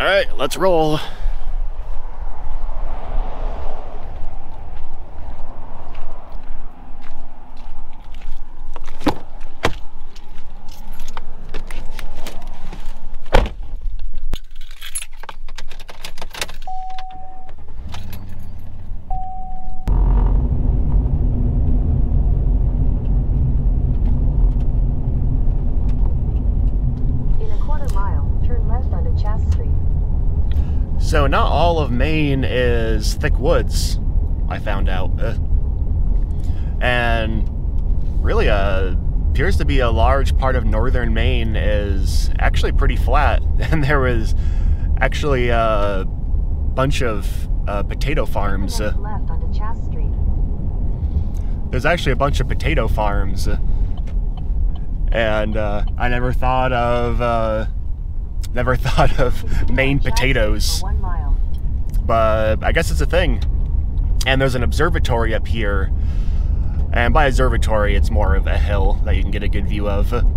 All right, let's roll. So not all of Maine is thick woods, I found out. And really appears to be a large part of northern Maine is actually pretty flat. And there was actually a bunch of potato farms. Left onto Chass Street. There's actually a bunch of potato farms. And I never thought of Maine potatoes, but I guess it's a thing. And there's an observatory up here, and by observatory it's more of a hill that you can get a good view of. And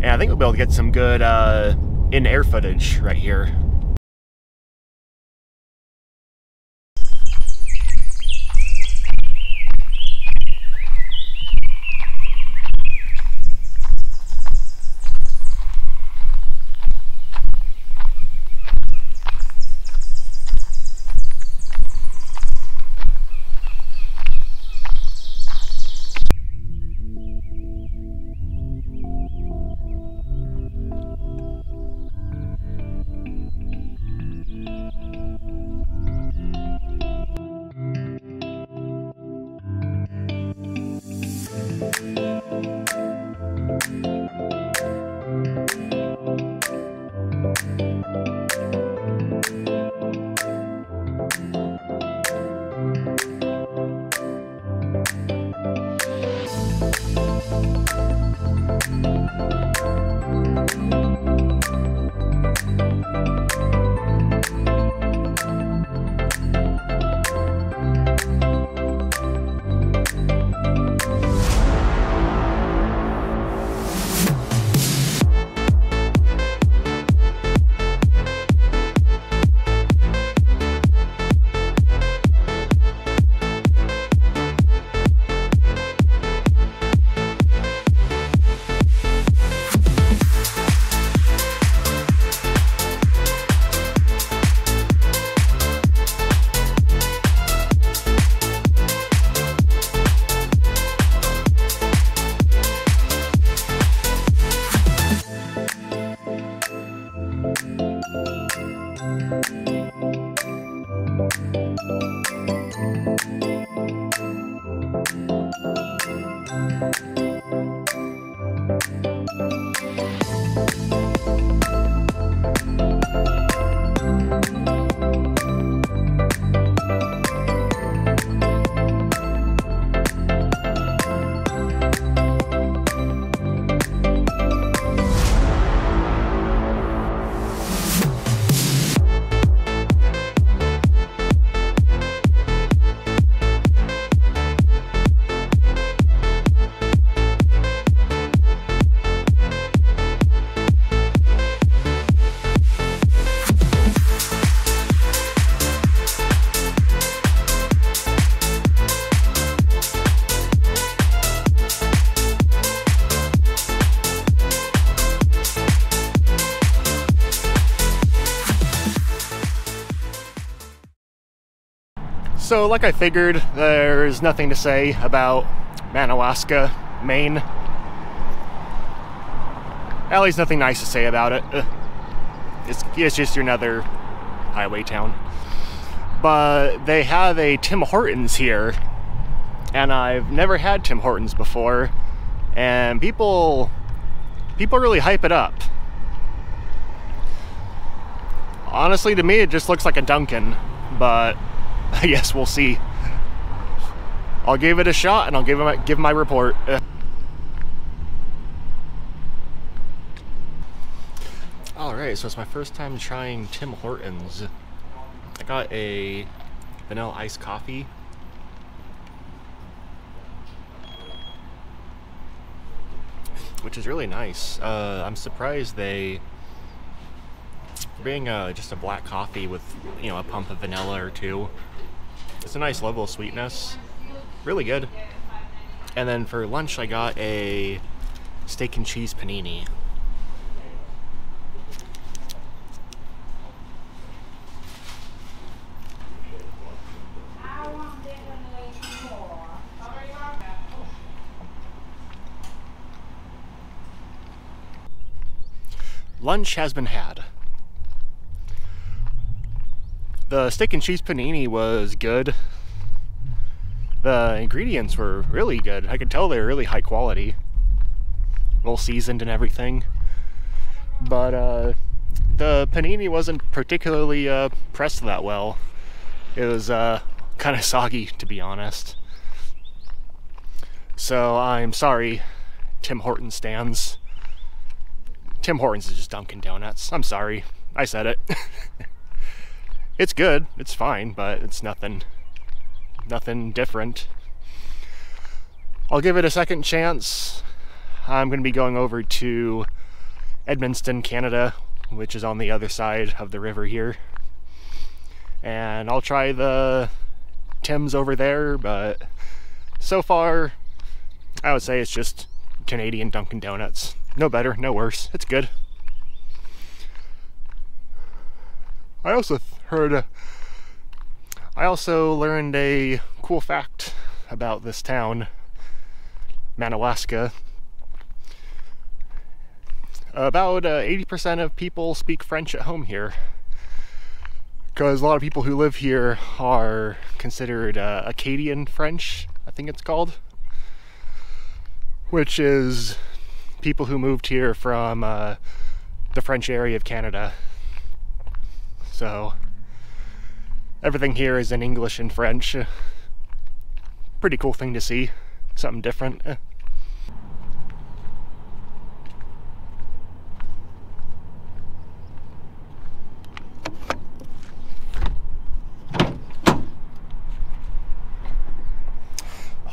I think we'll be able to get some good in-air footage right here. So, like I figured, there's nothing to say about Madawaska, Maine. At least nothing nice to say about it. It's just another highway town. But they have a Tim Hortons here, and I've never had Tim Hortons before, and people really hype it up. Honestly, to me, it just looks like a Dunkin', but I guess we'll see. I'll give it a shot, and I'll give my report. Alright, so it's my first time trying Tim Hortons. I got a vanilla iced coffee. Which is really nice. I'm surprised they being just a black coffee with, you know, a pump of vanilla or two. It's a nice level of sweetness. Really good. And then for lunch, I got a steak and cheese panini. Lunch has been had. The steak and cheese panini was good. The ingredients were really good. I could tell they were really high quality. Well seasoned and everything. But the panini wasn't particularly pressed that well. It was kind of soggy, to be honest. So I'm sorry, Tim Hortons stands. Tim Hortons is just Dunkin' Donuts. I'm sorry. I said it. It's good. It's fine, but it's nothing different. I'll give it a second chance. I'm going to be going over to Edmundston, Canada, which is on the other side of the river here. And I'll try the Tim's over there, but so far, I would say it's just Canadian Dunkin' Donuts. No better, no worse. It's good. I also learned a cool fact about this town, Madawaska. About 80% of people speak French at home here, because a lot of people who live here are considered Acadian French, I think it's called, which is people who moved here from the French area of Canada. So everything here is in English and French. Pretty cool thing to see. Something different.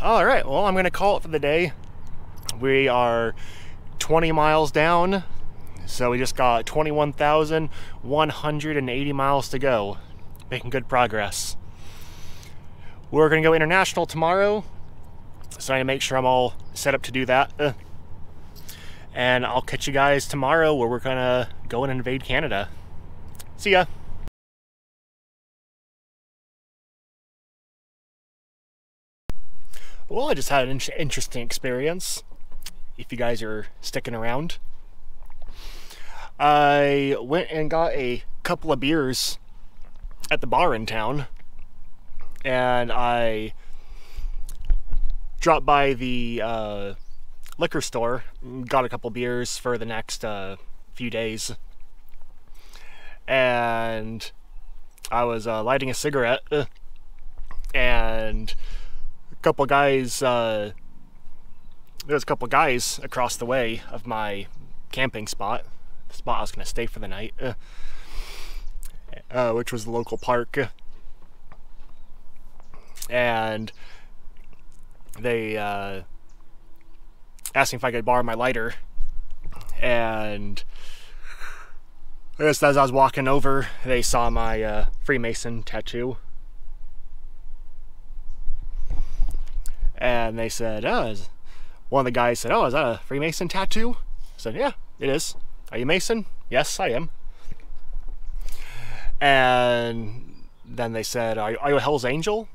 All right, well, I'm gonna call it for the day. We are 20 miles down, so we just got 21,180 miles to go. Making good progress. We're gonna go international tomorrow, so I need to make sure I'm all set up to do that. And I'll catch you guys tomorrow where we're gonna go and invade Canada. See ya. Well, I just had an interesting experience, if you guys are sticking around. I went and got a couple of beers at the bar in town, and I dropped by the liquor store, got a couple beers for the next few days, and I was lighting a cigarette, and there was a couple guys across the way of my camping spot, the spot I was going to stay for the night, which was the local park, and they asked me if I could borrow my lighter, and just as I was walking over, they saw my Freemason tattoo. And they said, one of the guys said, "Oh, is that a Freemason tattoo?" I said, "Yeah, it is. Are you Mason?" "Yes, I am." And then they said, are you a Hell's Angel?"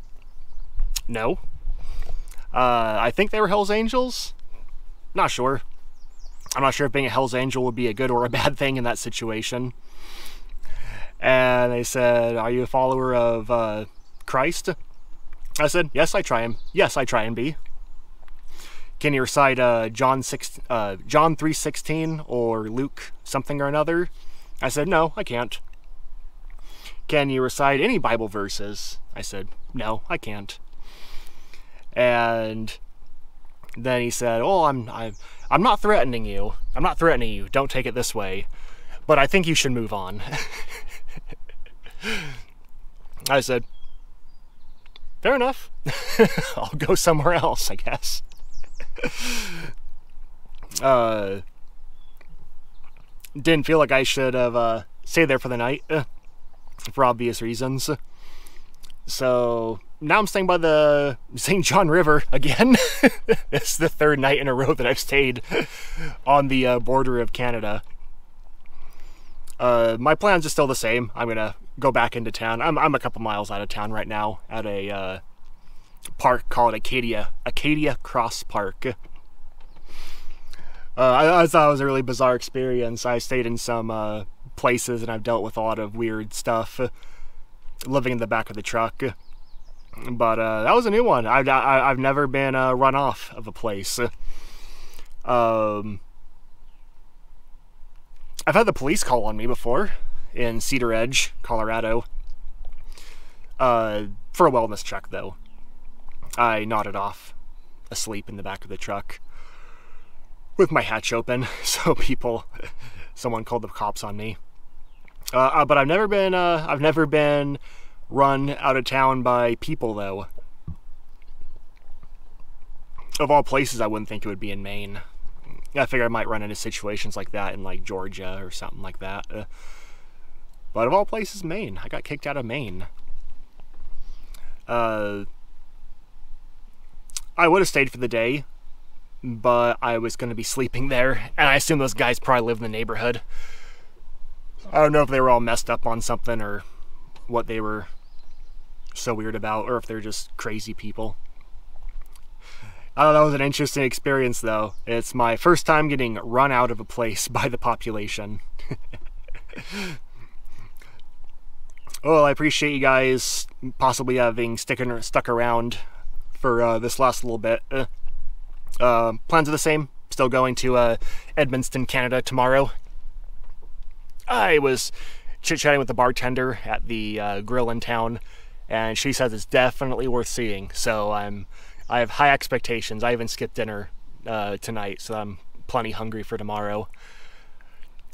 "No." I think they were Hell's Angels. Not sure. I'm not sure if being a Hell's Angel would be a good or a bad thing in that situation. And they said, "Are you a follower of Christ?" I said, Yes, I try and be." "Can you recite John 3:16 or Luke something or another?" I said, "No, I can't." "Can you recite any Bible verses?" I said, "No, I can't." And then he said, "Oh, I'm not threatening you. I'm not threatening you. Don't take it this way. But I think you should move on." I said, "Fair enough. I'll go somewhere else, I guess." Didn't feel like I should have stay there for the night, for obvious reasons. So now I'm staying by the St. John River again. It's the third night in a row that I've stayed on the border of Canada. My plans are still the same. I'm gonna go back into town. I'm a couple miles out of town right now at a park called Acadia Cross Park. I thought it was a really bizarre experience. I stayed in some places and I've dealt with a lot of weird stuff living in the back of the truck. But that was a new one. I've never been run off of a place. I've had the police call on me before in Cedar Edge, Colorado. For a wellness check, though. I nodded off, asleep in the back of the truck, with my hatch open, so someone called the cops on me. But I've never been run out of town by people, though. Of all places, I wouldn't think it would be in Maine. I figured I might run into situations like that in, like, Georgia or something like that. But of all places, Maine. I got kicked out of Maine. I would have stayed for the day, but I was going to be sleeping there, and I assume those guys probably live in the neighborhood. I don't know if they were all messed up on something or what they were so weird about, or if they're just crazy people. I don't know, it was an interesting experience, though. It's my first time getting run out of a place by the population. Well, I appreciate you guys possibly having stuck around for this last little bit. Plans are the same. Still going to Edmonton, Canada tomorrow. I was chit-chatting with the bartender at the grill in town, and she says it's definitely worth seeing. So I have high expectations. I even skipped dinner tonight, so I'm plenty hungry for tomorrow.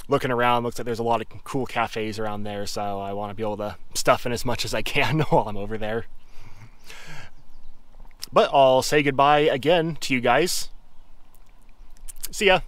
Looking around, looks like there's a lot of cool cafes around there, so I want to be able to stuff in as much as I can while I'm over there. But I'll say goodbye again to you guys. See ya.